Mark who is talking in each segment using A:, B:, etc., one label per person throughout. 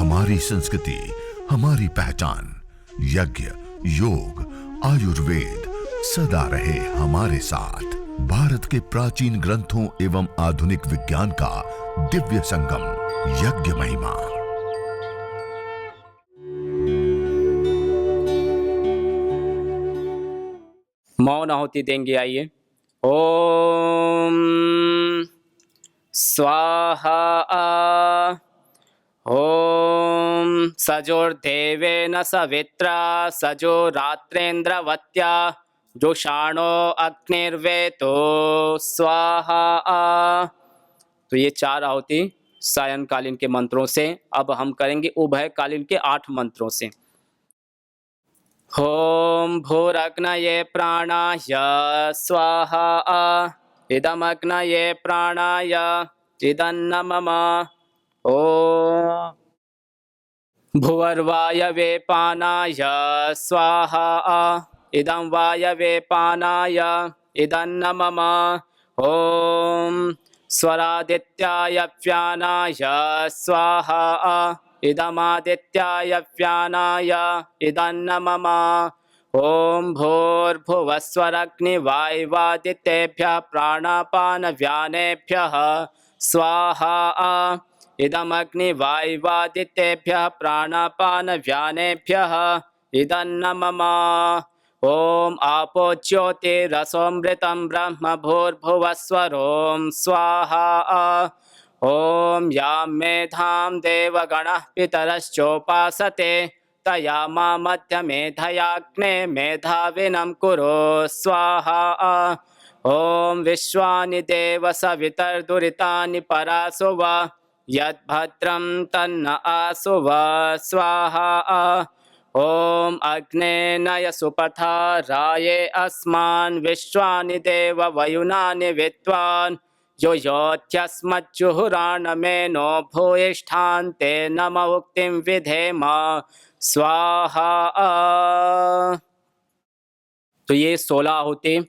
A: हमारी संस्कृति, हमारी पहचान। यज्ञ, योग, आयुर्वेद सदा रहे हमारे साथ। भारत के प्राचीन ग्रंथों एवं आधुनिक विज्ञान का दिव्य संगम, यज्ञ महिमा।
B: मौन आहुति देंगे। आइए। ओम स्वाहा। ओम सजोर्देवेन सवित्रा सजो रात्रेन्द्रवत्या जोषाणो अग्निर्वेतो स्वाहा। तो ये 4 आहुति सायंकालीन के मंत्रों से। अब हम करेंगे उभयकालीन के 8 मंत्रों से। ओम भूरग्नये प्राणाय स्वाहा। इदमग्नये प्राणाय इदन्नमम। ओम भुवर्वायवे पानाय स्वाहा। इदं वायवे पानाय इदन्नमम। ओम स्वरादित्याय व्यानाय स्वाहा। इदमादित्याय व्यानाय इदन्नमम। ओम भूर्भुवस्वरग्निवायुवादितेभ्यः प्राणापानव्यानेभ्यः स्वाहा। इदमग्निवायुवादितेभ्यः प्राणापानव्यानेभ्यः इदन्नमम। ओम आपो ज्योतिरसोमृतं ब्रह्म भूर्भुवस्वरों स्वाहा। ओम यां मेधां देवगणः पितरश्चोपासते तया मा मध्यमेधयाग्ने मेधाविनं कुरु स्वाहा। ओम विश्वानि देव सवितर्दुरितानि परासुव यद्भद्रं तन्न आसुव स्वाहा। ओम अग्ने नय सुपथा राये अस्मान् विश्वानि देव वयुनानि विद्वान् यो योत्यस्मज्जुहुराणमेनो भूयिष्ठान्ते नम उक्तिं विधेम स्वाहा। तो ये 16 आहुति,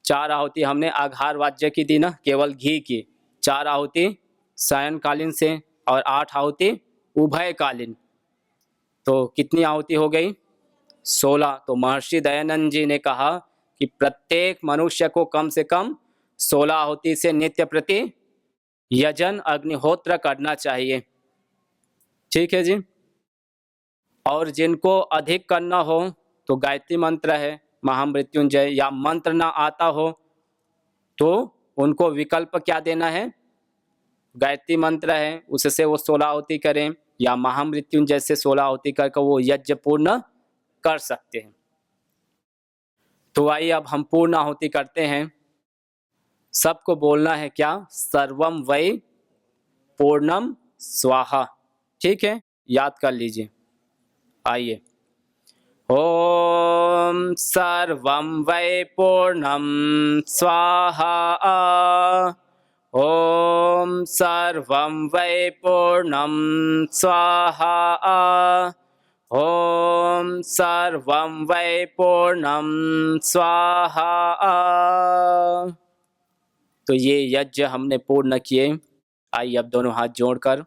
B: 4 आहुति हमने आघार वाज्य की दी ना, केवल घी की। 4 आहुति सायंकालीन से और 8 आहुति उभयकालीन। तो कितनी आहुति हो गई? 16। तो महर्षि दयानंद जी ने कहा कि प्रत्येक मनुष्य को कम से कम 16 आहुति से नित्य प्रति यजन अग्निहोत्र करना चाहिए। ठीक है जी। और जिनको अधिक करना हो तो गायत्री मंत्र है, महामृत्युंजय, या मंत्र ना आता हो तो उनको विकल्प क्या देना है? गायत्री मंत्र है, उससे वो 16 आहुति करें, या महामृत्युंजय से 16 आहुति करके वो यज्ञ पूर्ण कर सकते हैं। तो आइए अब हम पूर्ण आहुति करते हैं। सबको बोलना है क्या? सर्वम वै पूर्णम स्वाहा। ठीक है, याद कर लीजिए। आइए। ओम सर्वम वै पूर्णम स्वाहा। ओम सर्वम वै पूर्णम स्वाहा। ओम सर्वम वै पूर्णम स्वाहा। तो ये यज्ञ हमने पूर्ण किए। आइए अब दोनों हाथ जोड़कर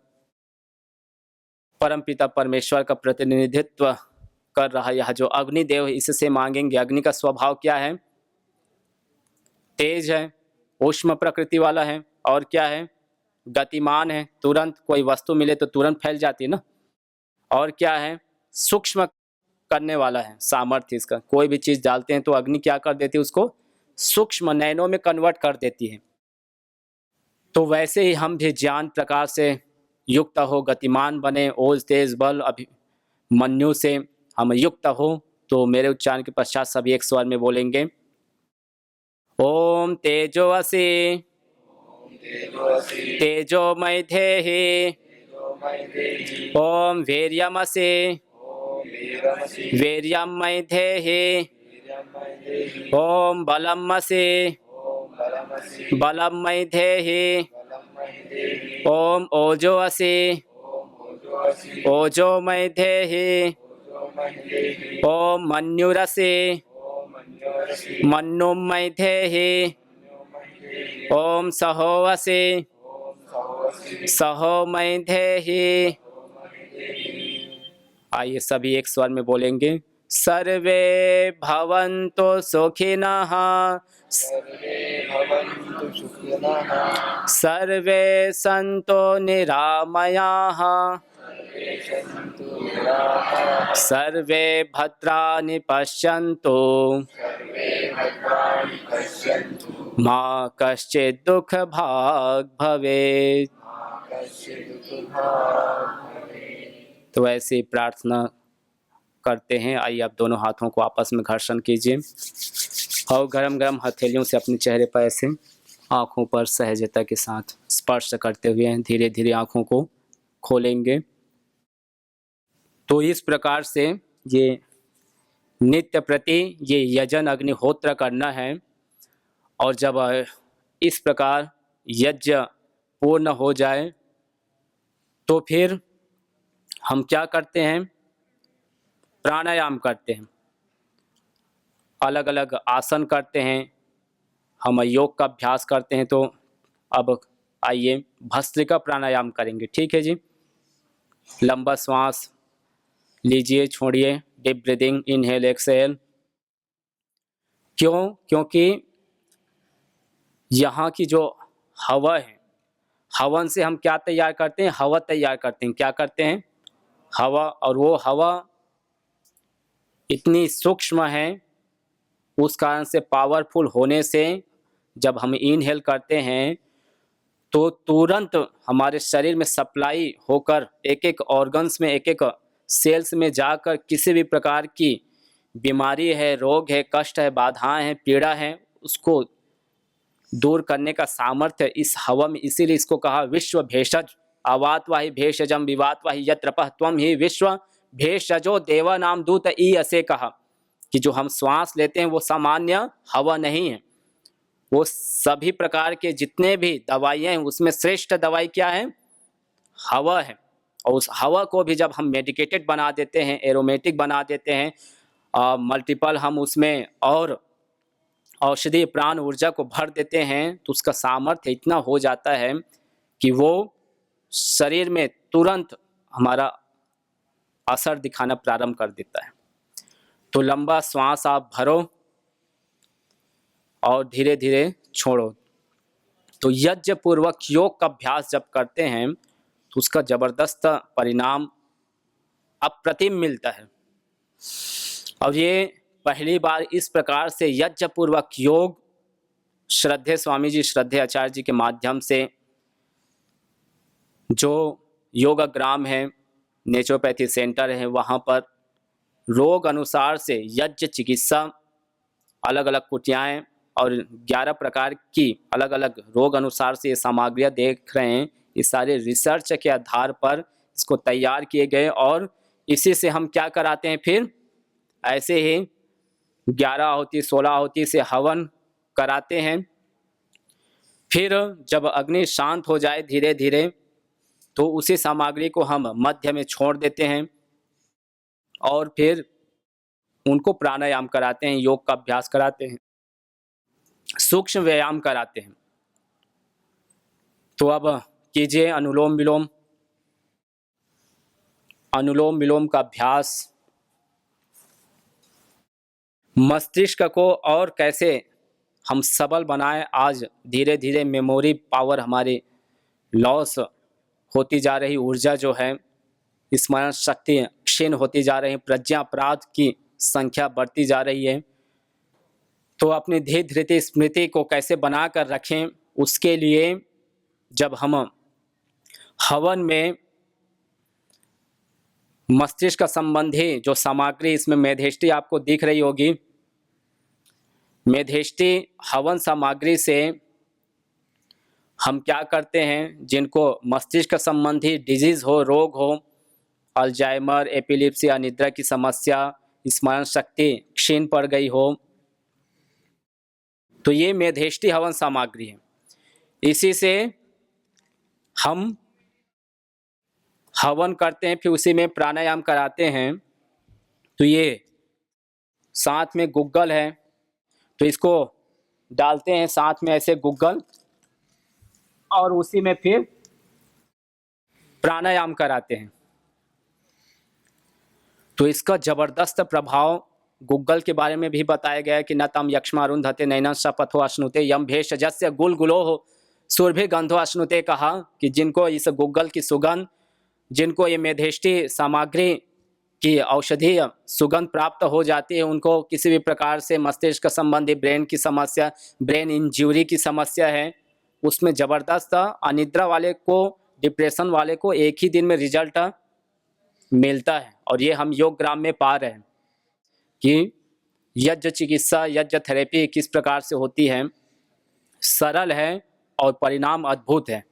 B: परमपिता परमेश्वर का प्रतिनिधित्व कर रहा यह जो अग्निदेव है इससे मांगेंगे। अग्नि का स्वभाव क्या है? तेज है, ऊष्म प्रकृति वाला है, और क्या है? गतिमान है, तुरंत कोई वस्तु मिले तो तुरंत फैल जाती है ना। और क्या है? सूक्ष्म करने वाला है, सामर्थ्य इसका। कोई भी चीज डालते हैं तो अग्नि क्या कर देती है? उसको सूक्ष्म नैनों में कन्वर्ट कर देती है। तो वैसे ही हम भी ज्ञान प्रकाश से युक्त हो, गतिमान बने, ओज तेज बल अभिमन्यु से हम युक्त हो। तो मेरे उच्चारण के पश्चात सभी एक स्वर में बोलेंगे। ओम तेजोवसि तेजोमय धेहि। ओम वीर्यमसि वीर्यमय धेहि। ओम बलमसि बलमय धेहि। ओम ओजोवसि ओजोमय धेहि। ओम मन्युरसि मन्युमय धेहि। ओम सहोवसि सहोमय धेहि। आइए सभी एक स्वर में बोलेंगे। सर्वे भवन्तु सुखिनः,
C: सर्वे भवन्तु सुखिनः,
B: सर्वे सन्तु निरामयाः,
C: सर्वे सन्तु निरामयाः,
B: सर्वे भद्राणि पश्यन्तु,
C: सर्वे भद्राणि पश्यन्तु,
B: मा कश्चित् दुःखभाग् भवेत्।
C: मा कश्चित् दुःखभाग् भवेत्।
B: तो ऐसे प्रार्थना करते हैं। आइए आप दोनों हाथों को आपस में घर्षण कीजिए और गरम गरम हथेलियों से अपने चेहरे पर ऐसे आँखों पर सहजता के साथ स्पर्श करते हुए धीरे धीरे आँखों को खोलेंगे। तो इस प्रकार से ये नित्य प्रति ये यजन अग्निहोत्र करना है। और जब इस प्रकार यज्ञ पूर्ण हो जाए तो फिर हम क्या करते हैं, प्राणायाम करते हैं, अलग अलग आसन करते हैं, हम योग का अभ्यास करते हैं। तो अब आइए भस्त्रिका प्राणायाम करेंगे, ठीक है जी। लंबा श्वास लीजिए, छोड़िए, डीप ब्रीदिंग, इनहेल एक्सहेल। क्यों? क्योंकि यहाँ की जो हवा है, हवन से हम क्या तैयार करते हैं, हवा तैयार करते हैं। क्या करते हैं? हवा। और वो हवा इतनी सूक्ष्म है, उस कारण से पावरफुल होने से जब हम इनहेल करते हैं तो तुरंत हमारे शरीर में सप्लाई होकर एक एक ऑर्गन्स में, एक एक सेल्स में जाकर किसी भी प्रकार की बीमारी है, रोग है, कष्ट है, बाधाएं हैं, पीड़ा है, उसको दूर करने का सामर्थ्य इस हवा में। इसीलिए इसको कहा विश्व भेषज। अवातवाहि भेषजम विवातवाहि यत्रपः त्वं ही विश्व भेषजो देवा नाम दूत ई ऐसे कहा कि जो हम श्वास लेते हैं वो सामान्य हवा नहीं है, वो सभी प्रकार के जितने भी दवाइयाँ हैं उसमें श्रेष्ठ दवाई क्या है? हवा है। और उस हवा को भी जब हम मेडिकेटेड बना देते हैं, एरोमेटिक बना देते हैं, मल्टीपल हम उसमें और औषधि प्राण ऊर्जा को भर देते हैं, तो उसका सामर्थ्य इतना हो जाता है कि वो शरीर में तुरंत हमारा असर दिखाना प्रारंभ कर देता है। तो लंबा श्वास आप भरो और धीरे धीरे छोड़ो। तो यज्ञ पूर्वक योग का अभ्यास जब करते हैं तो उसका जबरदस्त परिणाम अप्रतिम मिलता है। और ये पहली बार इस प्रकार से यज्ञ पूर्वक योग श्रद्धेय स्वामी जी, श्रद्धेय आचार्य जी के माध्यम से जो योगाग्राम है, नेचुरोपैथी सेंटर है, वहाँ पर रोग अनुसार से यज्ञ चिकित्सा, अलग अलग कुटियाएँ और 11 प्रकार की अलग अलग रोग अनुसार से ये सामग्रियाँ देख रहे हैं। ये सारे रिसर्च के आधार पर इसको तैयार किए गए और इसी से हम क्या कराते हैं, फिर ऐसे ही 11 आहुति 16 आहुति से हवन कराते हैं। फिर जब अग्नि शांत हो जाए धीरे धीरे तो उसी सामग्री को हम मध्य में छोड़ देते हैं और फिर उनको प्राणायाम कराते हैं, योग का अभ्यास कराते हैं, सूक्ष्म व्यायाम कराते हैं। तो अब कीजिए अनुलोम विलोम। अनुलोम विलोम का अभ्यास मस्तिष्क को और कैसे हम सबल बनाएं। आज धीरे धीरे मेमोरी पावर हमारी लॉस होती जा रही, ऊर्जा जो है, स्मरण शक्ति क्षीण होती जा रही है, प्रज्ञा अपराध की संख्या बढ़ती जा रही है। तो अपनी धीरे धीरे स्मृति को कैसे बना कर रखें, उसके लिए जब हम हवन में मस्तिष्क संबंधी जो सामग्री, इसमें मेधेष्टि आपको दिख रही होगी, मेधेष्टि हवन सामग्री से हम क्या करते हैं, जिनको मस्तिष्क संबंधी डिजीज हो, रोग हो, अल्जाइमर, एपिलिप्सी, अनिद्रा की समस्या, स्मरण शक्ति क्षीण पड़ गई हो, तो ये मेधेष्टि हवन सामग्री है। इसी से हम हवन करते हैं, फिर उसी में प्राणायाम कराते हैं। तो ये साथ में गुग्गल है, तो इसको डालते हैं साथ में ऐसे गुग्गल और उसी में फिर प्राणायाम कराते हैं। तो इसका जबरदस्त प्रभाव गूगल के बारे में भी बताया गया है कि न तम यक्ष्मा अरुंधते नैनं शपथो अश्नुते यम भेषजस्य गुलगुलो हो सुरभि गंधो अश्नुते। कहा कि जिनको इस गूगल की सुगंध, जिनको ये मेधेष्टि सामग्री की औषधीय सुगंध प्राप्त हो जाती है, उनको किसी भी प्रकार से मस्तिष्क संबंधी ब्रेन की समस्या, ब्रेन इंजरी की समस्या है, उसमें ज़बरदस्त अनिद्रा वाले को, डिप्रेशन वाले को एक ही दिन में रिजल्ट मिलता है। और ये हम योग ग्राम में पा रहे हैं कि यज्ञ चिकित्सा, यज्ञ थेरेपी किस प्रकार से होती है, सरल है और परिणाम अद्भुत है।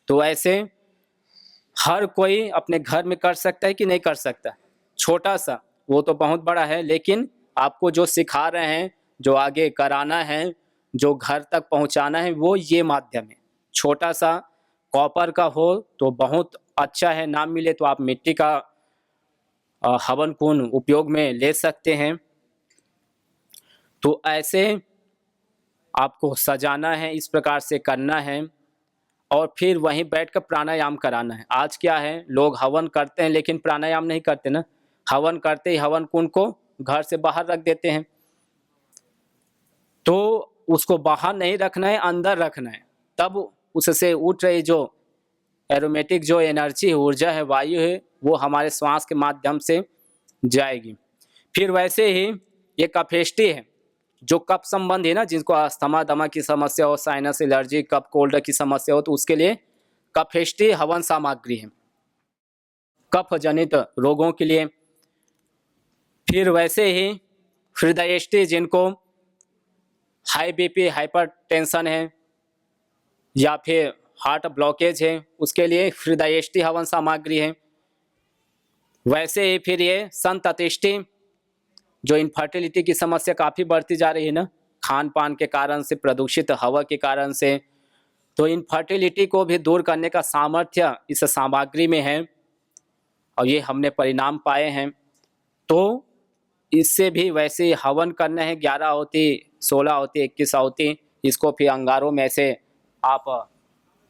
B: तो ऐसे हर कोई अपने घर में कर सकता है कि नहीं कर सकता, छोटा सा, वो तो बहुत बड़ा है, लेकिन आपको जो सिखा रहे हैं, जो आगे कराना है, जो घर तक पहुंचाना है, वो ये माध्यम है। छोटा सा कॉपर का हो तो बहुत अच्छा है, ना मिले तो आप मिट्टी का हवन कुंड उपयोग में ले सकते हैं। तो ऐसे आपको सजाना है, इस प्रकार से करना है और फिर वहीं बैठकर प्राणायाम कराना है। आज क्या है, लोग हवन करते हैं लेकिन प्राणायाम नहीं करते ना। हवन करते ही हवन कुंड को घर से बाहर रख देते हैं। तो उसको बाहर नहीं रखना है, अंदर रखना है, तब उससे उठ रही जो एरोमेटिक जो एनर्जी है, ऊर्जा है, वायु है, वो हमारे श्वास के माध्यम से जाएगी। फिर वैसे ही ये कफेष्टि है, जो कफ संबंधी है ना, जिनको अस्थमा दमा की समस्या हो, साइनस एलर्जी, कफ कोल्ड की समस्या हो, तो उसके लिए कफेष्टि हवन सामग्री है, कफ जनित रोगों के लिए। फिर वैसे ही हृदयेष्टि, जिनको हाई बीपी, हाइपरटेंशन है या फिर हार्ट ब्लॉकेज है, उसके लिए हृदयेष्टि हवन सामग्री है। वैसे ही फिर ये संततिष्टि, जो इनफर्टिलिटी की समस्या काफ़ी बढ़ती जा रही है ना, खान पान के कारण से, प्रदूषित हवा के कारण से, तो इनफर्टिलिटी को भी दूर करने का सामर्थ्य इस सामग्री में है और ये हमने परिणाम पाए हैं। तो इससे भी वैसे हवन करना है, 11 आहुति, 16 आहुति, 21 आहुति, इसको फिर अंगारों में से आप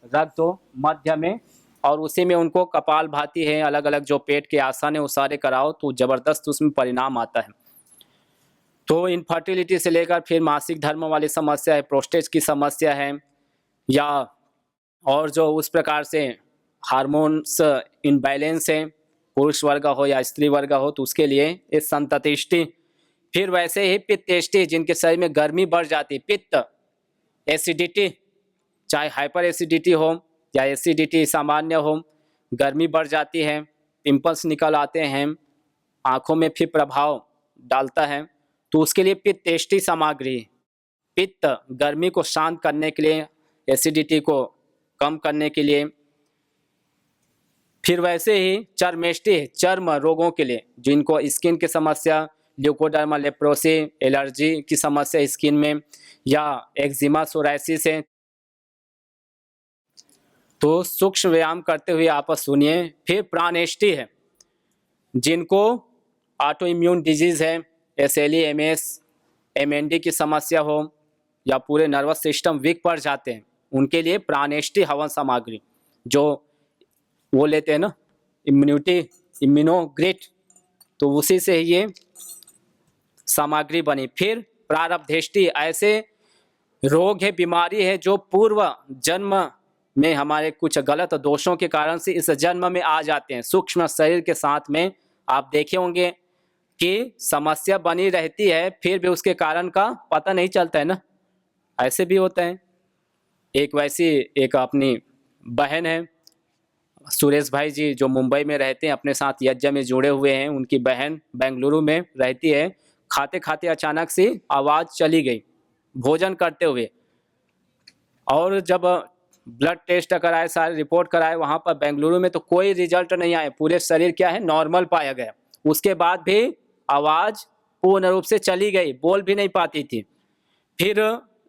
B: रख दो मध्य में, और उसी में उनको कपाल भाती है, अलग अलग जो पेट के आसन है वो सारे कराओ, तो ज़बरदस्त उसमें परिणाम आता है। तो इनफर्टिलिटी से लेकर फिर मासिक धर्म वाली समस्या है, प्रोस्टेट की समस्या है, या और जो उस प्रकार से हार्मोन्स इनबैलेंस है, पुरुष वर्ग हो या स्त्री वर्ग हो, तो उसके लिए ये संततिष्टि। फिर वैसे ही पित्तेष्टि, जिनके शरीर में गर्मी बढ़ जाती, पित्त, एसिडिटी, चाहे हाइपर एसिडिटी हो या एसिडिटी सामान्य हो, गर्मी बढ़ जाती है, पिंपल्स निकल आते हैं, आँखों में फिर प्रभाव डालता है, तो उसके लिए पित्तेष्टि सामग्री, पित्त गर्मी को शांत करने के लिए, एसिडिटी को कम करने के लिए। फिर वैसे ही चर्मेष्टि, चर्म रोगों के लिए, जिनको स्किन की समस्या, ल्यूकोडर्मा लेप्रोसी, एलर्जी की समस्या स्किन में, या एक्जिमा सोराइसिस है, तो सूक्ष्म व्यायाम करते हुए आप सुनिए। फिर प्राणेष्टि है, जिनको ऑटो इम्यून डिजीज़ है, SLE, MS, MND की समस्या हो, या पूरे नर्वस सिस्टम वीक पड़ जाते हैं, उनके लिए प्राणेष्टि हवन सामग्री, जो वो लेते हैं ना इम्यूनोग्रिट, तो उसी से ये सामग्री बनी। फिर प्रारब्धेष्टि, ऐसे रोग है, बीमारी है, जो पूर्व जन्म में हमारे कुछ गलत दोषों के कारण से इस जन्म में आ जाते हैं। सूक्ष्म शरीर के साथ में आप देखे होंगे कि समस्या बनी रहती है, फिर भी उसके कारण का पता नहीं चलता है ना, ऐसे भी होता है। एक वैसी एक अपनी बहन है, सुरेश भाई जी, जो मुंबई में रहते हैं, अपने साथ यज्ञ में जुड़े हुए हैं, उनकी बहन बेंगलुरु में रहती है, खाते खाते अचानक से आवाज़ चली गई भोजन करते हुए, और जब ब्लड टेस्ट कराए, सारे रिपोर्ट कराए वहाँ पर बेंगलुरु में, तो कोई रिजल्ट नहीं आए, पूरे शरीर क्या है नॉर्मल पाया गया। उसके बाद भी आवाज़ पूर्ण रूप से चली गई, बोल भी नहीं पाती थी। फिर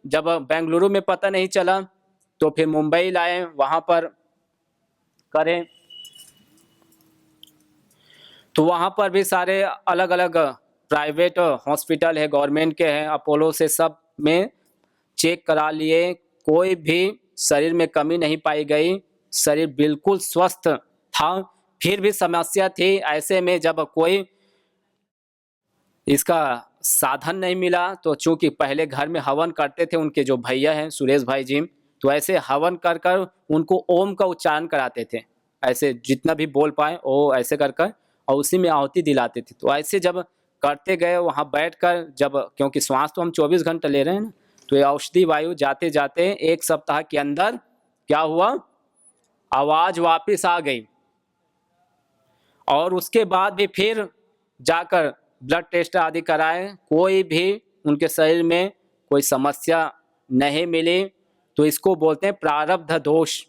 B: जब बेंगलुरु में पता नहीं चला तो फिर मुंबई लाए, वहाँ पर करें, तो वहाँ पर भी सारे अलग अलग प्राइवेट हॉस्पिटल है, गवर्नमेंट के हैं, अपोलो से सब में चेक करा लिए, कोई भी शरीर में कमी नहीं पाई गई, शरीर बिल्कुल स्वस्थ था। फिर भी समस्या थी। ऐसे में जब कोई इसका साधन नहीं मिला, तो चूंकि पहले घर में हवन करते थे उनके जो भैया हैं सुरेश भाई जी, तो ऐसे हवन कर कर उनको ओम का उच्चारण कराते थे, ऐसे जितना भी बोल पाए ओ ऐसे कर कर, और उसी में आहुति दिलाते थे। तो ऐसे जब करते गए वहाँ बैठकर, जब क्योंकि श्वास तो हम 24 घंटे ले रहे हैं ना, तो ये औषधि वायु जाते जाते 1 सप्ताह के अंदर क्या हुआ, आवाज वापिस आ गई। और उसके बाद भी फिर जाकर ब्लड टेस्ट आदि कराए, कोई भी उनके शरीर में कोई समस्या नहीं मिली। तो इसको बोलते हैं प्रारब्ध दोष,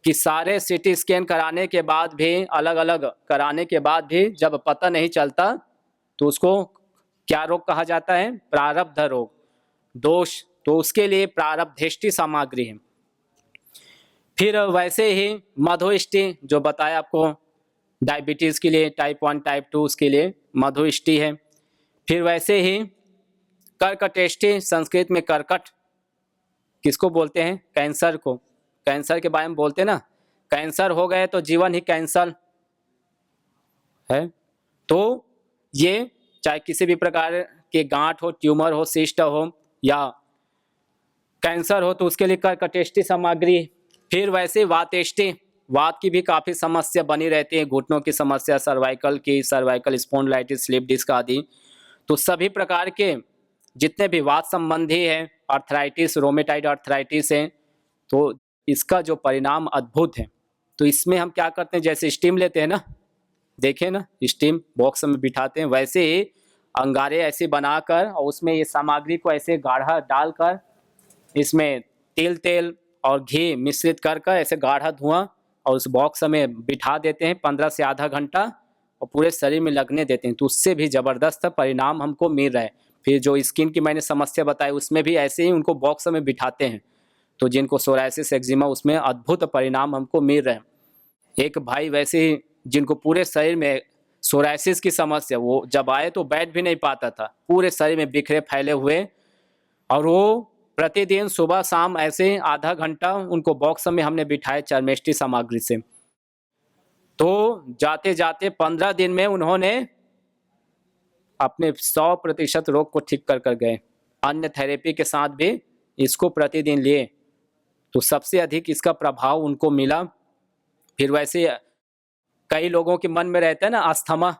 B: कि सारे सीटी स्कैन कराने के बाद भी, अलग अलग कराने के बाद भी जब पता नहीं चलता, तो उसको क्या रोग कहा जाता है, प्रारब्ध रोग दोष। तो उसके लिए प्रारब्धेष्टि सामग्री है। फिर वैसे ही मधुष्टि जो बताया आपको, डायबिटीज़ के लिए, टाइप 1 टाइप 2 उसके लिए मधुष्टि है। फिर वैसे ही कर्कटेष्टि, संस्कृत में कर्कट किसको बोलते हैं, कैंसर को, कैंसर के बारे में बोलते हैं ना, कैंसर हो गए तो जीवन ही कैंसर है। तो ये चाहे किसी भी प्रकार के गांठ हो, ट्यूमर हो, सिस्ट हो या कैंसर हो, तो उसके लिए कर्कटेष्टि सामग्री। फिर वैसे वातेष्टि, वात की भी काफ़ी समस्या बनी रहती है, घुटनों की समस्या, सर्वाइकल की, सर्वाइकल स्पॉन्डिलाइटिस, स्लिप डिस्क आदि। तो सभी प्रकार के जितने भी वात संबंधी है, आर्थराइटिस, रोमेटाइड आर्थराइटिस है, तो इसका जो परिणाम अद्भुत है। तो इसमें हम क्या करते हैं, जैसे स्टीम लेते हैं ना, देखें ना, स्टीम बॉक्स में बिठाते हैं, वैसे ही अंगारे ऐसे बनाकर और उसमें ये सामग्री को ऐसे गाढ़ा डालकर, इसमें तिल तेल और घी मिश्रित कर कर ऐसे गाढ़ा धुआं और उस बॉक्स में बिठा देते हैं 15 से आधा घंटा, और पूरे शरीर में लगने देते हैं। तो उससे भी ज़बरदस्त परिणाम हमको मिल रहा है। फिर जो स्किन की मैंने समस्या बताई, उसमें भी ऐसे ही उनको बॉक्स में बिठाते हैं, तो जिनको सोराइसिस, एक्जिमा, उसमें अद्भुत परिणाम हमको मिल रहे हैं। एक भाई वैसे ही जिनको पूरे शरीर में सोराइसिस की समस्या, वो जब आए तो बैठ भी नहीं पाता था, पूरे शरीर में बिखरे फैले हुए, और वो प्रतिदिन सुबह शाम ऐसे आधा घंटा उनको बॉक्स में हमने बिठाए चर्मेष्टि सामग्री से। तो जाते जाते 15 दिन में उन्होंने अपने 100% रोग को ठीक कर कर गए। अन्य थेरेपी के साथ भी इसको प्रतिदिन लिए, तो सबसे अधिक इसका प्रभाव उनको मिला। फिर वैसे कई लोगों के मन में रहता है ना अस्थमा,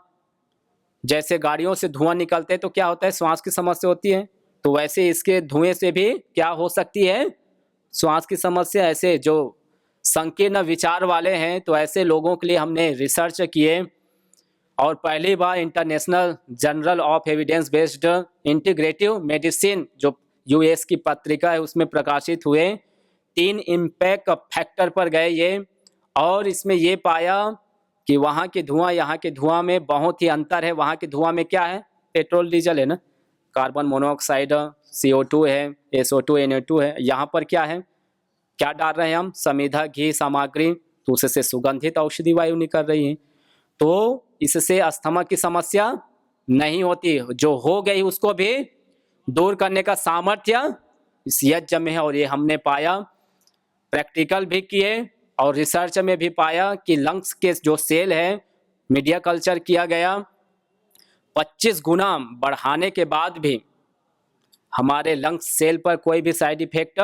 B: जैसे गाड़ियों से धुआं निकलते हैं तो क्या होता है, श्वास की समस्या होती है। तो वैसे इसके धुएं से भी क्या हो सकती है, श्वास की समस्या। ऐसे जो संकीर्ण विचार वाले हैं, तो ऐसे लोगों के लिए हमने रिसर्च किए, और पहली बार international journal of evidence based integrative medicine जो यूएस की पत्रिका है उसमें प्रकाशित हुए। 3 इम्पैक्ट फैक्टर पर गए ये, और इसमें ये पाया कि वहाँ के धुआं यहाँ के धुआं में बहुत ही अंतर है। वहाँ के धुआं में क्या है, पेट्रोल डीजल है ना, कार्बन मोनोऑक्साइड, CO2 है, SO2 NO2 है। यहाँ पर क्या है, क्या डाल रहे हैं हम, समिधा, घी सामग्री, तो उससे सुगंधित औषधि वायु निकल रही है। तो इससे अस्थमा की समस्या नहीं होती, जो हो गई उसको भी दूर करने का सामर्थ्य इस यज्ञ में है। और ये हमने पाया, प्रैक्टिकल भी किए और रिसर्च में भी पाया कि लंग्स के जो सेल है, मीडिया कल्चर किया गया, 25 गुना बढ़ाने के बाद भी हमारे लंग्स सेल पर कोई भी साइड इफेक्ट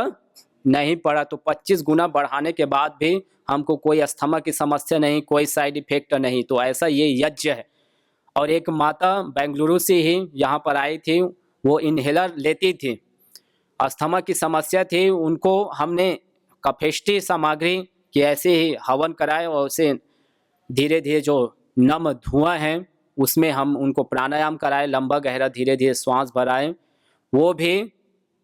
B: नहीं पड़ा। तो 25 गुना बढ़ाने के बाद भी हमको कोई अस्थमा की समस्या नहीं, कोई साइड इफेक्ट नहीं। तो ऐसा ये यज्ञ है। और एक माता बेंगलुरु से ही यहाँ पर आई थी, वो इन्हेलर लेती थी, अस्थमा की समस्या थी, उनको हमने कफेष्टि सामग्री की ऐसे ही हवन कराए, और उसे धीरे धीरे जो नम धुआं है उसमें हम उनको प्राणायाम कराए, लंबा गहरा धीरे धीरे श्वास भराए। वो भी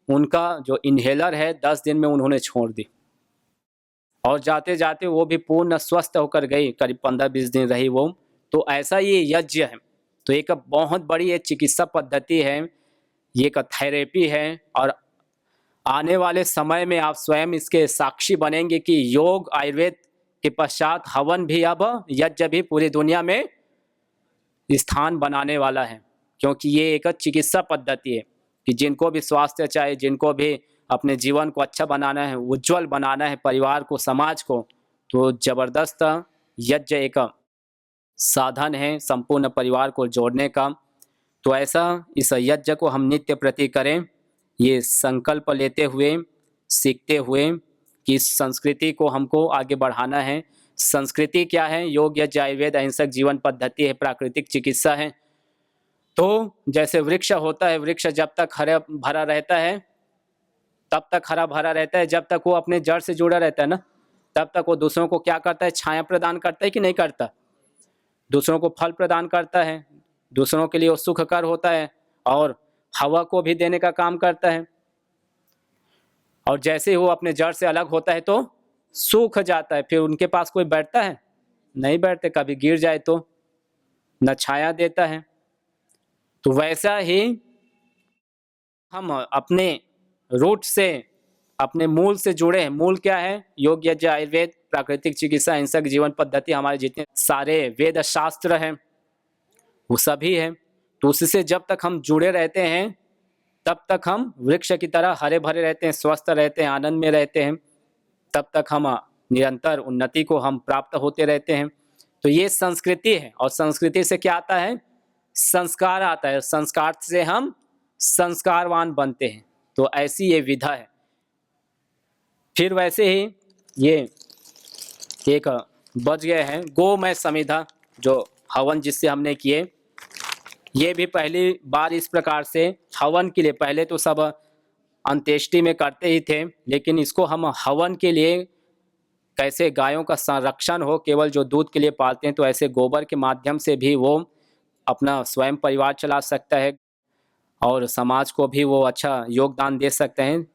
B: उनका जो इन्हेलर है 10 दिन में उन्होंने छोड़ दी, और जाते जाते वो भी पूर्ण स्वस्थ होकर गई, करीब 15-20 दिन रही वो। तो ऐसा ये यज्ञ है। तो एक बहुत बड़ी ये चिकित्सा पद्धति है, ये एक थेरेपी है, और आने वाले समय में आप स्वयं इसके साक्षी बनेंगे कि योग आयुर्वेद के पश्चात हवन भी, अब यज्ञ भी पूरी दुनिया में स्थान बनाने वाला है। क्योंकि ये एक चिकित्सा पद्धति है कि जिनको भी स्वास्थ्य चाहिए, जिनको भी अपने जीवन को अच्छा बनाना है, उज्जवल बनाना है, परिवार को, समाज को, तो जबरदस्त यज्ञ एक साधन है संपूर्ण परिवार को जोड़ने का। तो ऐसा इस यज्ञ को हम नित्य प्रति करें, ये संकल्प लेते हुए, सीखते हुए कि इस संस्कृति को हमको आगे बढ़ाना है। संस्कृति क्या है? योग, यज्ञ, आयुर्वेद, अहिंसक जीवन पद्धति है, प्राकृतिक चिकित्सा है। तो जैसे वृक्ष होता है, वृक्ष जब तक हरा भरा रहता है, तब तक हरा भरा रहता है, जब तक वो अपने जड़ से जुड़ा रहता है ना, तब तक वो दूसरों को क्या करता है? छाया प्रदान करता है कि नहीं करता? दूसरों को फल प्रदान करता है, दूसरों के लिए वो सुखकर होता है और हवा को भी देने का काम करता है। और जैसे ही वो अपने जड़ से अलग होता है तो सूख जाता है, फिर उनके पास कोई बैठता है? नहीं बैठते, कभी गिर जाए तो न छाया देता है। तो वैसा ही हम अपने रूट से, अपने मूल से जुड़े हैं। मूल क्या है? योग, यज्ञ, आयुर्वेद, प्राकृतिक चिकित्सा, अहिंसक जीवन पद्धति, हमारे जितने सारे वेद शास्त्र हैं वो सभी है। तो उससे जब तक हम जुड़े रहते हैं तब तक हम वृक्ष की तरह हरे भरे रहते हैं, स्वस्थ रहते हैं, आनंद में रहते हैं, तब तक हम निरंतर उन्नति को हम प्राप्त होते रहते हैं। तो ये संस्कृति है, और संस्कृति से क्या आता है? संस्कार आता है, संस्कार से हम संस्कारवान बनते हैं। तो ऐसी ये विधा है। फिर वैसे ही ये एक बच गए हैं गोमय समिधा, जो हवन जिससे हमने किए, ये भी पहली बार इस प्रकार से हवन के लिए, पहले तो सब अंत्येष्टि में करते ही थे, लेकिन इसको हम हवन के लिए कैसे गायों का संरक्षण हो, केवल जो दूध के लिए पालते हैं, तो ऐसे गोबर के माध्यम से भी वो अपना स्वयं परिवार चला सकता है और समाज को भी वो अच्छा योगदान दे सकते हैं।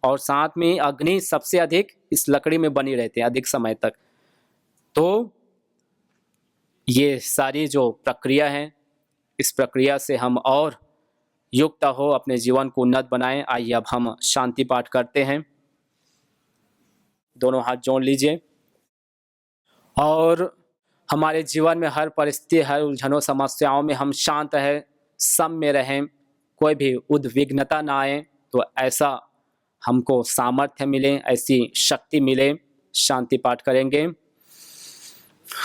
B: और साथ में अग्नि सबसे अधिक इस लकड़ी में बनी रहती है अधिक समय तक। तो ये सारी जो प्रक्रिया है, इस प्रक्रिया से हम और युक्त हो अपने जीवन को उन्नत बनाएं। आइए अब हम शांति पाठ करते हैं। दोनों हाथ जोड़ लीजिए और हमारे जीवन में हर परिस्थिति, हर उलझनों, समस्याओं में हम शांत रहें, सम में रहें, कोई भी उद्विग्नता ना आए। तो ऐसा हमको सामर्थ्य मिले, ऐसी शक्ति मिले। शांति पाठ करेंगे।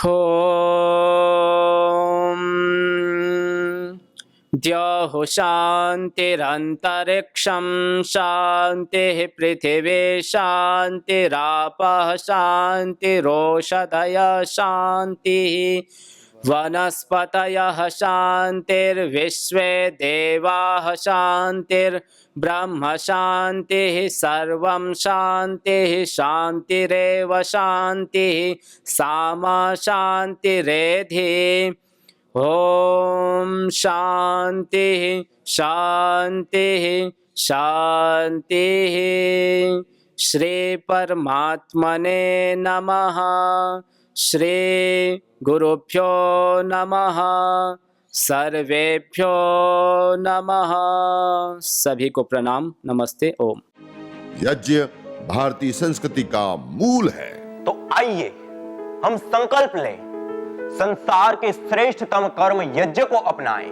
B: ओम द्यौः शान्तिरन्तरिक्षं शान्तिः पृथिवी शान्तिरापः शान्तिरोषधयः शान्तिः वनस्पतयः शान्तिर्विश्वे देवाः शान्तिर्ब्रह्म शान्तिः सर्वं शान्तिः शान्तिरेव शान्तिः सामा शान्तिरेधि। ओम शान्तिः शान्तिः शान्तिः। श्री परमात्मने नमः। श्री गुरुभ्यो नमः। सर्वेभ्यो नमः। सभी को प्रणाम, नमस्ते, ओम।
A: यज्ञ भारतीय संस्कृति का मूल है।
D: तो आइए हम संकल्प लें, संसार के श्रेष्ठतम कर्म यज्ञ को अपनाएं।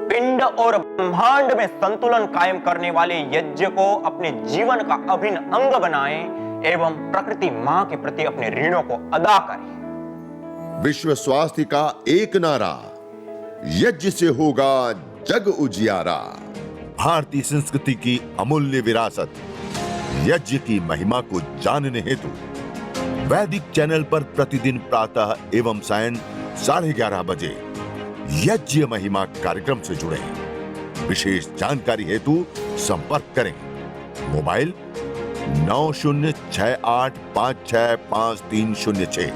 D: पिंड और ब्रह्मांड में संतुलन कायम करने वाले यज्ञ को अपने जीवन का अभिन्न अंग बनाएं एवं प्रकृति मां के प्रति अपने ऋणों को अदा करें।
A: विश्व स्वास्थ्य का एक नारा, यज्ञ से होगा जग उजियारा। भारतीय संस्कृति की अमूल्य विरासत यज्ञ की महिमा को जानने हेतु वैदिक चैनल पर प्रतिदिन प्रातः एवं सायं 11:30 बजे यज्ञ महिमा कार्यक्रम से जुड़े। विशेष जानकारी हेतु संपर्क करें। मोबाइल 9068565306।